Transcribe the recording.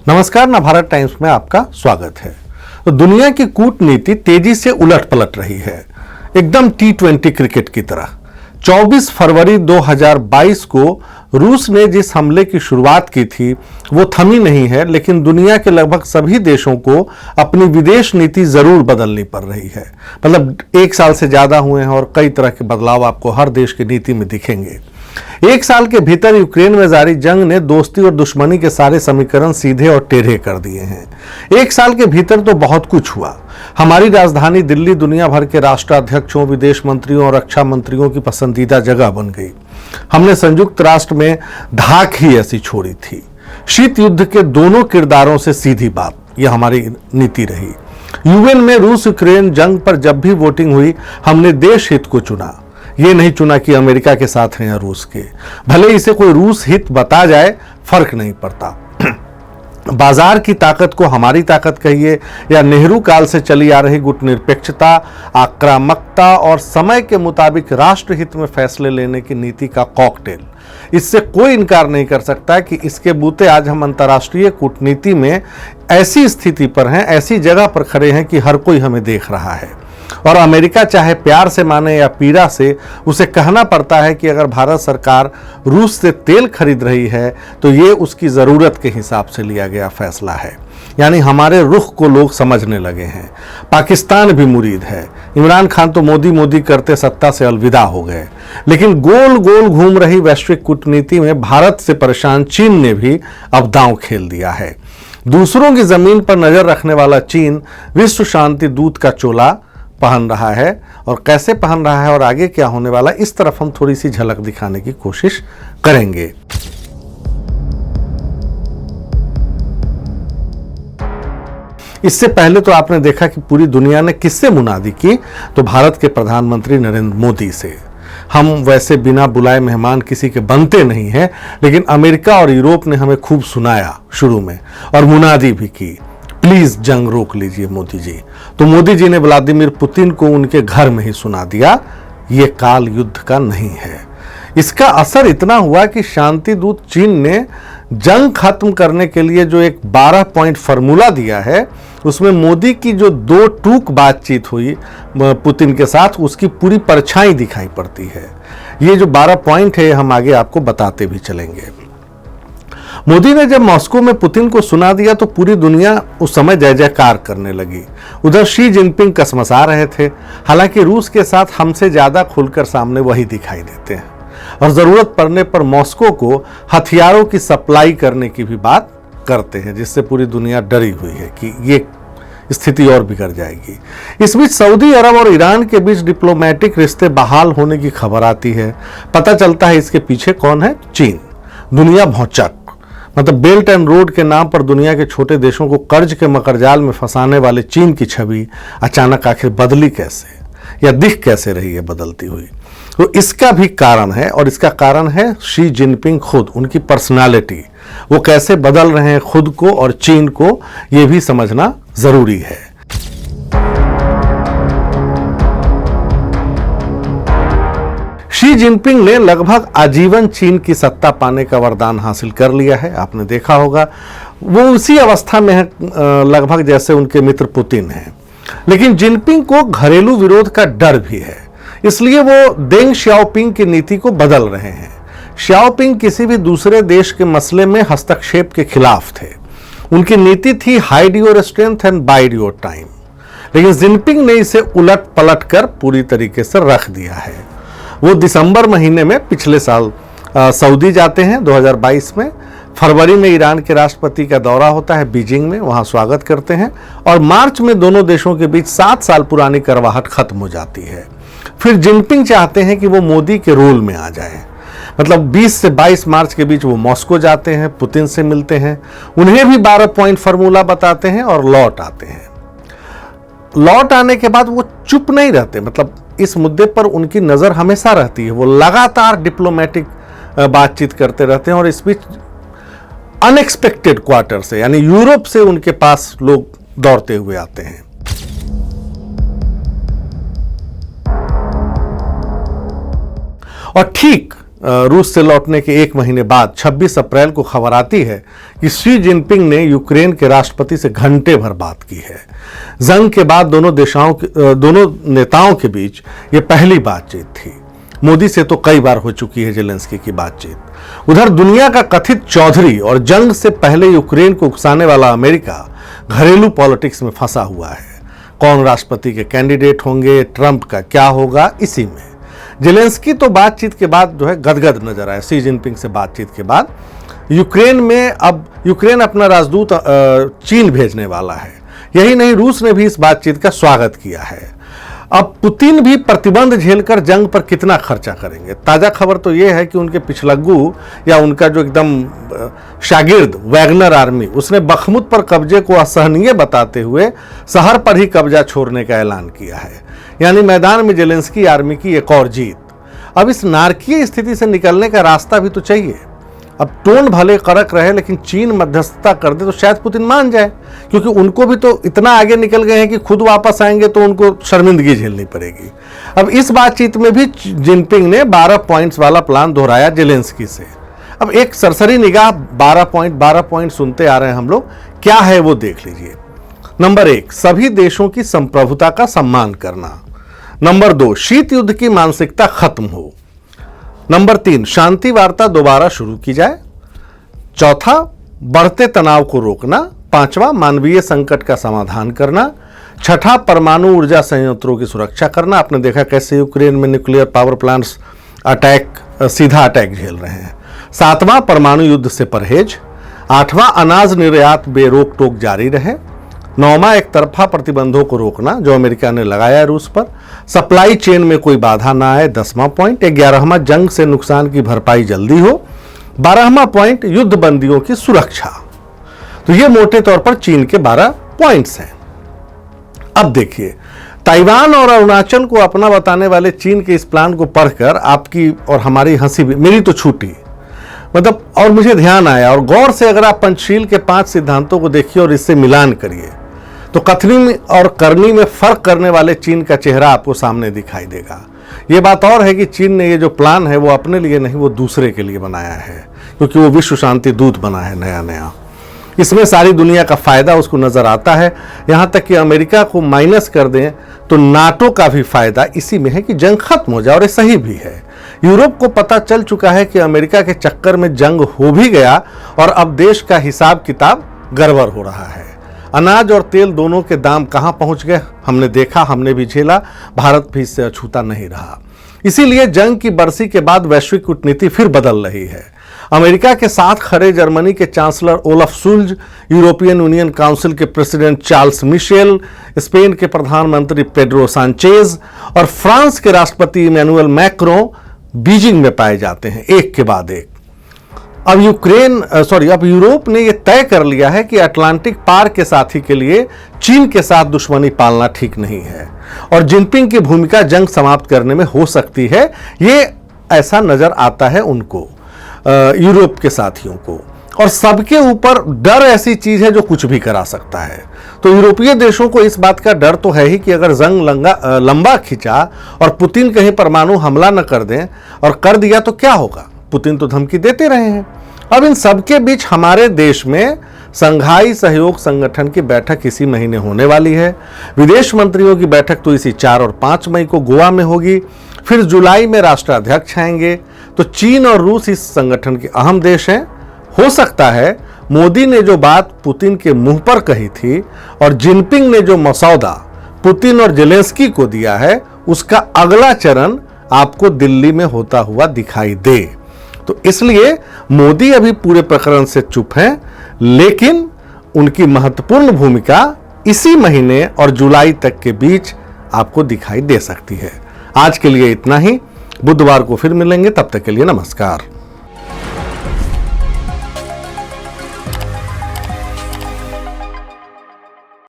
नमस्कार, नवभारत टाइम्स में आपका स्वागत है। तो दुनिया की कूटनीति तेजी से उलट पलट रही है, एकदम T20 क्रिकेट की तरह। 24 फरवरी 2022 को रूस ने जिस हमले की शुरुआत की थी वो थमी नहीं है, लेकिन दुनिया के लगभग सभी देशों को अपनी विदेश नीति जरूर बदलनी पड़ रही है। मतलब 1 साल से ज्यादा हुए हैं और कई तरह के बदलाव आपको हर देश की नीति में दिखेंगे। 1 साल के भीतर यूक्रेन में जारी जंग ने दोस्ती और दुश्मनी के सारे समीकरण सीधे और टेढ़े कर दिए हैं। 1 साल के भीतर तो बहुत कुछ हुआ। हमारी राजधानी दिल्ली दुनिया भर के राष्ट्राध्यक्षों, विदेश मंत्रियों और रक्षा मंत्रियों की पसंदीदा जगह बन गई। हमने संयुक्त राष्ट्र में धाक ही ऐसी छोड़ी थी। शीत युद्ध के दोनों किरदारों से सीधी बात, यह हमारी नीति रही। यूएन में रूस यूक्रेन जंग पर जब भी वोटिंग हुई, हमने देश हित को चुना। ये नहीं चुना कि अमेरिका के साथ हैं या रूस के। भले इसे कोई रूस हित बता जाए, फर्क नहीं पड़ता। बाजार की ताकत को हमारी ताकत कहिए या नेहरू काल से चली आ रही गुटनिरपेक्षता, आक्रामकता और समय के मुताबिक राष्ट्रहित में फैसले लेने की नीति का कॉकटेल, इससे कोई इनकार नहीं कर सकता कि इसके बूते आज हम अंतर्राष्ट्रीय कूटनीति में ऐसी स्थिति पर हैं, ऐसी जगह पर खड़े हैं कि हर कोई हमें देख रहा है। और अमेरिका चाहे प्यार से माने या पीड़ा से, उसे कहना पड़ता है कि अगर भारत सरकार रूस से तेल खरीद रही है तो ये उसकी ज़रूरत के हिसाब से लिया गया फैसला है। यानी हमारे रुख को लोग समझने लगे हैं। पाकिस्तान भी मुरीद है। इमरान खान तो मोदी मोदी करते सत्ता से अलविदा हो गए, लेकिन गोल गोल घूम रही वैश्विक कूटनीति में भारत से परेशान चीन ने भी अब दांव खेल दिया है। दूसरों की जमीन पर नजर रखने वाला चीन विश्व शांति दूत का चोला पहन रहा है, और कैसे पहन रहा है और आगे क्या होने वाला, इस तरफ हम थोड़ी सी झलक दिखाने की कोशिश करेंगे। इससे पहले तो आपने देखा कि पूरी दुनिया ने किससे मुनादी की, तो भारत के प्रधानमंत्री नरेंद्र मोदी से। हम वैसे बिना बुलाए मेहमान किसी के बनते नहीं हैं, लेकिन अमेरिका और यूरोप ने हमें खूब सुनाया शुरू में और मुनादी भी की, प्लीज जंग रोक लीजिए मोदी जी। तो मोदी जी ने व्लादिमीर पुतिन को उनके घर में ही सुना दिया, ये काल युद्ध का नहीं है। इसका असर इतना हुआ कि शांति दूत चीन ने जंग खत्म करने के लिए जो एक 12 पॉइंट फार्मूला दिया है, उसमें मोदी की जो 2 टूक बातचीत हुई पुतिन के साथ, उसकी पूरी परछाई दिखाई पड़ती है। ये जो 12 पॉइंट है हम आगे आपको बताते भी चलेंगे। मोदी ने जब मॉस्को में पुतिन को सुना दिया तो पूरी दुनिया उस समय जय जयकार करने लगी। उधर शी जिनपिंग कसमसा रहे थे। हालांकि रूस के साथ हमसे ज्यादा खुलकर सामने वही दिखाई देते हैं और जरूरत पड़ने पर मॉस्को को हथियारों की सप्लाई करने की भी बात करते हैं, जिससे पूरी दुनिया डरी हुई है कि ये स्थिति और बिगड़ जाएगी। इस बीच सऊदी अरब और ईरान के बीच डिप्लोमेटिक रिश्ते बहाल होने की खबर आती है। पता चलता है इसके पीछे कौन है? चीन। दुनिया भौचक। मतलब बेल्ट एंड रोड के नाम पर दुनिया के छोटे देशों को कर्ज के मकरजाल में फंसाने वाले चीन की छवि अचानक आखिर बदली कैसे, या दिख कैसे रही है बदलती हुई? तो इसका भी कारण है, और इसका कारण है शी जिनपिंग खुद, उनकी पर्सनालिटी। वो कैसे बदल रहे हैं खुद को और चीन को, ये भी समझना जरूरी है। शी जिनपिंग ने लगभग आजीवन चीन की सत्ता पाने का वरदान हासिल कर लिया है। आपने देखा होगा वो उसी अवस्था में है लगभग जैसे उनके मित्र पुतिन हैं। लेकिन जिनपिंग को घरेलू विरोध का डर भी है, इसलिए वो देंग श्याओपिंग की नीति को बदल रहे हैं। श्याओपिंग किसी भी दूसरे देश के मसले में हस्तक्षेप के खिलाफ थे। उनकी नीति थी hide your strength and wide your time, लेकिन जिनपिंग ने इसे उलट पलट कर पूरी तरीके से रख दिया है। वो दिसंबर महीने में पिछले साल सऊदी जाते हैं 2022 में। फरवरी में ईरान के राष्ट्रपति का दौरा होता है बीजिंग में, वहां स्वागत करते हैं, और मार्च में दोनों देशों के बीच 7 साल पुरानी करवाहट खत्म हो जाती है। फिर जिनपिंग चाहते हैं कि वो मोदी के रोल में आ जाए। मतलब 20 से 22 मार्च के बीच वो मॉस्को जाते हैं, पुतिन से मिलते हैं, उन्हें भी 12 पॉइंट फार्मूला बताते हैं और लौट आते हैं। लौट आने के बाद वो चुप नहीं रहते। मतलब इस मुद्दे पर उनकी नजर हमेशा रहती है। वो लगातार डिप्लोमेटिक बातचीत करते रहते हैं, और इस बीच अनएक्सपेक्टेड क्वार्टर से, यानी यूरोप से उनके पास लोग दौड़ते हुए आते हैं। और ठीक रूस से लौटने के एक महीने बाद 26 अप्रैल को खबर आती है कि शी जिनपिंग ने यूक्रेन के राष्ट्रपति से घंटे भर बात की है। जंग के बाद दोनों नेताओं के बीच ये पहली बातचीत थी। मोदी से तो कई बार हो चुकी है जेलेंस्की की बातचीत। उधर दुनिया का कथित चौधरी और जंग से पहले यूक्रेन को उकसाने वाला अमेरिका घरेलू पॉलिटिक्स में फंसा हुआ है। कौन राष्ट्रपति के कैंडिडेट होंगे, ट्रंप का क्या होगा, इसी में जेलेंस्की तो बातचीत के बाद जो है गदगद नजर आया। शी जिनपिंग से बातचीत के बाद यूक्रेन में अब यूक्रेन अपना राजदूत चीन भेजने वाला है। यही नहीं, रूस ने भी इस बातचीत का स्वागत किया है। अब पुतिन भी प्रतिबंध झेलकर जंग पर कितना खर्चा करेंगे। ताजा खबर तो यह है कि उनके पिछलग्गू या उनका जो एकदम शागिर्द वैगनर आर्मी, उसने बखमुत पर कब्जे को असहनीय बताते हुए शहर पर ही कब्जा छोड़ने का ऐलान किया है। यानी मैदान में जेलेंस्की आर्मी की एक और जीत। अब इस नारकीय स्थिति से निकलने का रास्ता भी तो चाहिए। अब टोन भले कड़क रहे, लेकिन चीन मध्यस्थता कर दे तो शायद पुतिन मान जाए, क्योंकि उनको भी तो इतना आगे निकल गए हैं कि खुद वापस आएंगे तो उनको शर्मिंदगी झेलनी पड़ेगी। अब इस बातचीत में भी जिनपिंग ने 12 पॉइंट्स वाला प्लान दोहराया जेलेंस्की से। अब एक सरसरी निगाह 12 पॉइंट सुनते आ रहे हैं हम लोग, क्या है वो देख लीजिए। नंबर 1, सभी देशों की संप्रभुता का सम्मान करना। नंबर 2, शीत युद्ध की मानसिकता खत्म हो। नंबर 3, शांति वार्ता दोबारा शुरू की जाए। चौथा, बढ़ते तनाव को रोकना। पांचवा, मानवीय संकट का समाधान करना। छठा, परमाणु ऊर्जा संयंत्रों की सुरक्षा करना। आपने देखा कैसे यूक्रेन में न्यूक्लियर पावर प्लांट्स सीधा अटैक झेल रहे हैं। सातवां, परमाणु युद्ध से परहेज। आठवां, अनाज निर्यात बेरोक टोक जारी रहे। नौवां, एक तरफा प्रतिबंधों को रोकना जो अमेरिका ने लगाया है रूस पर। सप्लाई चेन में कोई बाधा ना आए, 10वां पॉइंट। 11वां, जंग से नुकसान की भरपाई जल्दी हो। 12वां पॉइंट, युद्ध बंदियों की सुरक्षा। तो ये मोटे तौर पर चीन के 12 पॉइंट्स हैं। अब देखिए, ताइवान और अरुणाचल को अपना बताने वाले चीन के इस प्लान को पढ़कर आपकी और हमारी हंसी भी, मेरी तो छूटी, मतलब, और मुझे ध्यान आया। और गौर से अगर आप पंचशील के 5 सिद्धांतों को देखिए और इससे मिलान करिए तो कथनी में और करनी में फर्क करने वाले चीन का चेहरा आपको सामने दिखाई देगा। ये बात और है कि चीन ने ये जो प्लान है वो अपने लिए नहीं, वो दूसरे के लिए बनाया है, क्योंकि वो विश्व शांति दूत बना है नया। इसमें सारी दुनिया का फायदा उसको नजर आता है। यहां तक कि अमेरिका को माइनस कर दें तो नाटो का भी फायदा इसी में है कि जंग खत्म हो जाए, और ये सही भी है। यूरोप को पता चल चुका है कि अमेरिका के चक्कर में जंग हो भी गया और अब देश का हिसाब किताब गड़बड़ हो रहा है। अनाज और तेल दोनों के दाम कहां पहुंच गए हमने देखा, हमने भी झेला। भारत भी इससे अछूता नहीं रहा। इसीलिए जंग की बरसी के बाद वैश्विक कूटनीति फिर बदल रही है। अमेरिका के साथ खड़े जर्मनी के chancellor Olaf Schulze, European union council के प्रेसिडेंट चार्ल्स मिशेल, स्पेन के प्रधानमंत्री पेड्रो सांचेज और फ्रांस के राष्ट्रपति इमैनुअल मैक्रों बीजिंग में पाए जाते हैं, एक के बाद एक। अब यूरोप ने यह तय कर लिया है कि अटलांटिक पार के साथी के लिए चीन के साथ दुश्मनी पालना ठीक नहीं है, और जिनपिंग की भूमिका जंग समाप्त करने में हो सकती है। ये ऐसा नजर आता है उनको, यूरोप के साथियों को। और सबके ऊपर डर ऐसी चीज है जो कुछ भी करा सकता है। तो यूरोपीय देशों को इस बात का डर तो है ही कि अगर जंग लंबा खिंचा और पुतिन कहीं परमाणु हमला न कर दें, और कर दिया तो क्या होगा। पुतिन तो धमकी देते रहे हैं। अब इन सबके बीच हमारे देश में संघाई सहयोग संगठन की बैठक इसी महीने होने वाली है। विदेश मंत्रियों की बैठक तो इसी 4 और 5 मई को गोवा में होगी। फिर जुलाई में राष्ट्राध्यक्ष आएंगे। तो चीन और रूस इस संगठन के अहम देश हैं। हो सकता है मोदी ने जो बात पुतिन के मुंह पर कही थी और जिनपिंग ने जो मसौदा पुतिन और जेलेंस्की को दिया है, उसका अगला चरण आपको दिल्ली में होता हुआ दिखाई दे। तो इसलिए मोदी अभी पूरे प्रकरण से चुप हैं, लेकिन उनकी महत्वपूर्ण भूमिका इसी महीने और जुलाई तक के बीच आपको दिखाई दे सकती है। आज के लिए इतना ही। बुधवार को फिर मिलेंगे, तब तक के लिए नमस्कार।